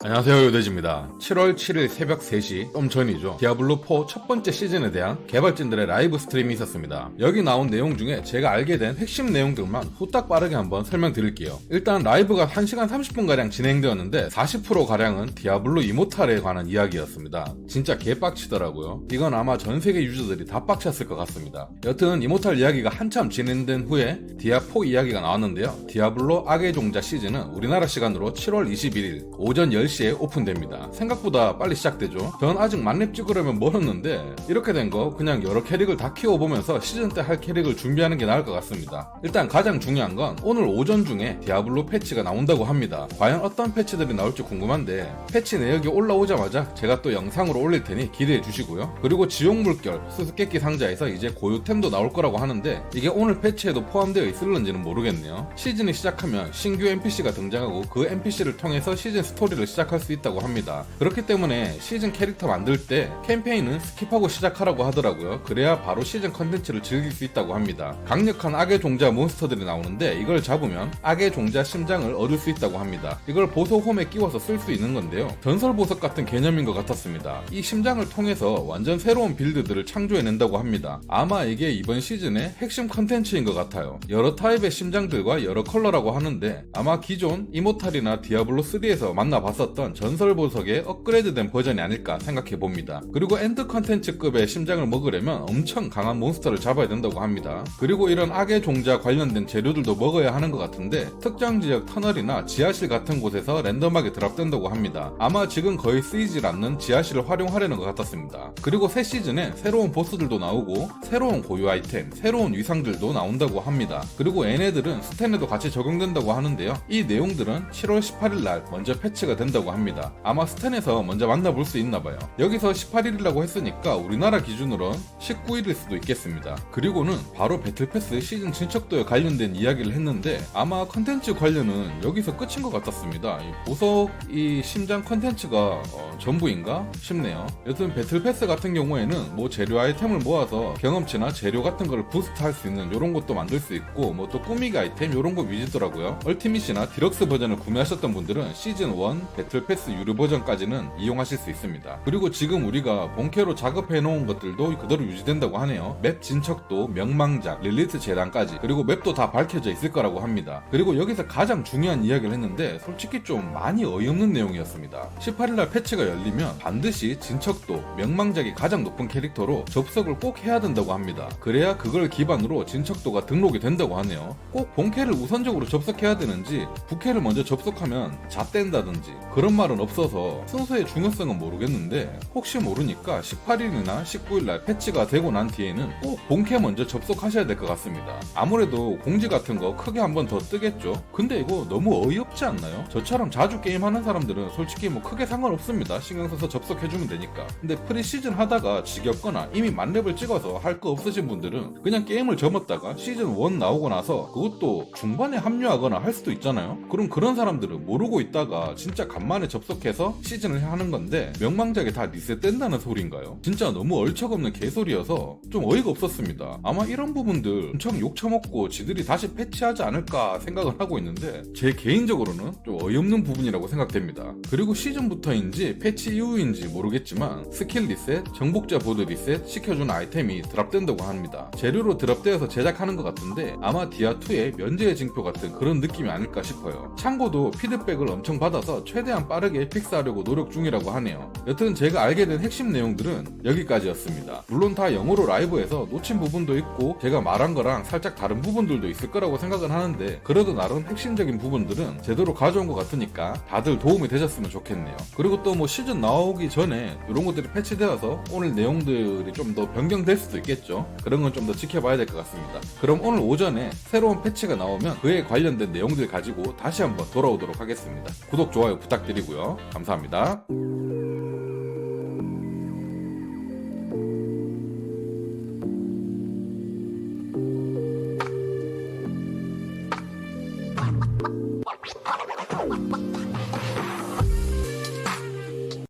안녕하세요, 요대지입니다. 7월 7일 새벽 3시 좀 전이죠. 디아블로4 첫 번째 시즌에 대한 개발진들의 라이브 스트림이 있었습니다. 여기 나온 내용 중에 제가 알게 된 핵심 내용들만 후딱 빠르게 한번 설명드릴게요. 일단 라이브가 1시간 30분가량 진행되었는데 40%가량은 디아블로 이모탈에 관한 이야기였습니다. 진짜 개빡치더라고요. 이건 아마 전세계 유저들이 다 빡쳤을 것 같습니다. 여튼 이모탈 이야기가 한참 진행된 후에 디아4 이야기가 나왔는데요. 디아블로 악의 종자 시즌은 우리나라 시간으로 7월 21일 오전 10시에 오픈됩니다. 생각보다 빨리 시작되죠. 전 아직 만렙 찍으려면 멀었는데 이렇게 된 거 그냥 여러 캐릭을 다 키워보면서 시즌 때 할 캐릭을 준비하는 게 나을 것 같습니다. 일단 가장 중요한 건 오늘 오전 중에 디아블로 패치가 나온다고 합니다. 과연 어떤 패치들이 나올지 궁금한데 패치 내역이 올라오자마자 제가 또 영상으로 올릴 테니 기대해 주시고요. 그리고 지옥물결 수수께끼 상자에서 이제 고유템도 나올 거라고 하는데 이게 오늘 패치에도 포함되어 있을런지는 모르겠네요. 시즌이 시작하면 신규 NPC가 등장하고 그 NPC를 통해서 시즌 스토리를 시작할 수 있다고 합니다. 그렇기 때문에 시즌 캐릭터 만들 때 캠페인은 스킵하고 시작하라고 하더라고요. 그래야 바로 시즌 컨텐츠를 즐길 수 있다고 합니다. 강력한 악의 종자 몬스터들이 나오는데 이걸 잡으면 악의 종자 심장을 얻을 수 있다고 합니다. 이걸 보석 홈에 끼워서 쓸 수 있는 건데요. 전설 보석 같은 개념인 것 같았습니다. 이 심장을 통해서 완전 새로운 빌드들을 창조해낸다고 합니다. 아마 이게 이번 시즌의 핵심 컨텐츠인 것 같아요. 여러 타입의 심장들과 여러 컬러라고 하는데 아마 기존 이모탈이나 디아블로3에서 만나봤었던 전설 보석의 업그레이드된 버전이 아닐까 생각해봅니다. 그리고 엔드 컨텐츠급의 심장을 먹으려면 엄청 강한 몬스터를 잡아야 된다고 합니다. 그리고 이런 악의 종자 관련된 재료들도 먹어야 하는 것 같은데 특정 지역 터널이나 지하실 같은 곳에서 랜덤하게 드랍된다고 합니다. 아마 지금 거의 쓰이질 않는 지하실을 활용하려는 것 같았습니다. 그리고 새 시즌에 새로운 보스들도 나오고 새로운 고유 아이템, 새로운 위상들도 나온다고 합니다. 그리고 얘네들은 스탠에도 같이 적용된다고 하는데요. 이 내용들은 7월 18일 날 먼저 패치가 된다고 합니다. 아마 스탠에서 먼저 만나볼 수 있나봐요. 여기서 18일이라고 했으니까 우리나라 기준으로는 19일일 수도 있겠습니다. 그리고는 바로 배틀패스 시즌 진척도에 관련된 이야기를 했는데 아마 컨텐츠 관련은 여기서 끝인 것 같았습니다. 이 보석 이 심장 컨텐츠가 전부인가 싶네요. 여튼 배틀패스 같은 경우에는 뭐 재료 아이템을 모아서 경험치나 재료 같은 거를 부스트 할 수 있는 이런 것도 만들 수 있고 뭐 또 꾸미기 아이템 이런 거 위주더라고요. 얼티밋이나 디럭스 버전을 구매하셨던 분들은 시즌 1 배틀패스 유료 버전까지는 이용하실 수 있습니다. 그리고 지금 우리가 본캐로 작업해 놓은 것들도 그대로 유지된다고 하네요. 맵 진척도, 명망작, 릴리트 재단까지 그리고 맵도 다 밝혀져 있을 거라고 합니다. 그리고 여기서 가장 중요한 이야기를 했는데 솔직히 좀 많이 어이없는 내용이었습니다. 18일날 패치가 열리면 반드시 진척도, 명망작이 가장 높은 캐릭터로 접속을 꼭 해야 된다고 합니다. 그래야 그걸 기반으로 진척도가 등록이 된다고 하네요. 꼭 본캐를 우선적으로 접속해야 되는지 부캐를 먼저 접속하면 잣된다든지 그런 말은 없어서 순서의 중요성은 모르겠는데 혹시 모르니까 18일이나 19일날 패치가 되고 난 뒤에는 꼭 본캐 먼저 접속하셔야 될 것 같습니다. 아무래도 공지 같은 거 크게 한 번 더 뜨겠죠. 근데 이거 너무 어이없지 않나요? 저처럼 자주 게임하는 사람들은 솔직히 뭐 크게 상관없습니다. 신경 써서 접속해주면 되니까. 근데 프리시즌 하다가 지겹거나 이미 만렙을 찍어서 할 거 없으신 분들은 그냥 게임을 접었다가 시즌 1 나오고 나서 그것도 중반에 합류하거나 할 수도 있잖아요. 그럼 그런 사람들은 모르고 있다가 진짜 간만에 접속해서 시즌을 하는 건데 명망작이 다 리셋된다는 소리인가요? 진짜 너무 얼척없는 개소리여서 좀 어이가 없었습니다. 아마 이런 부분들 엄청 욕처먹고 지들이 다시 패치하지 않을까 생각을 하고 있는데 제 개인적으로는 좀 어이없는 부분이라고 생각됩니다. 그리고 시즌부터인지 패치 이후인지 모르겠지만 스킬 리셋, 정복자 보드 리셋 시켜주는 아이템이 드랍된다고 합니다. 재료로 드랍되어서 제작하는 것 같은데 아마 디아2의 면제의 징표 같은 그런 느낌이 아닐까 싶어요. 참고도 피드백을 엄청 받아서 최대한 빠르게 픽스하려고 노력 중이라고 하네요. 여튼 제가 알게 된 핵심 내용들은 여기까지였습니다. 물론 다 영어로 라이브에서 놓친 부분도 있고 제가 말한 거랑 살짝 다른 부분들도 있을 거라고 생각은 하는데 그래도 나름 핵심적인 부분들은 제대로 가져온 것 같으니까 다들 도움이 되셨으면 좋겠네요. 그리고 또 뭐 시즌 나오기 전에 이런 것들이 패치되어서 오늘 내용들이 좀 더 변경될 수도 있겠죠. 그런 건 좀 더 지켜봐야 될 것 같습니다. 그럼 오늘 오전에 새로운 패치가 나오면 그에 관련된 내용들 가지고 다시 한번 돌아오도록 하겠습니다. 구독, 좋아요 부탁드리고요. 감사합니다. Wow.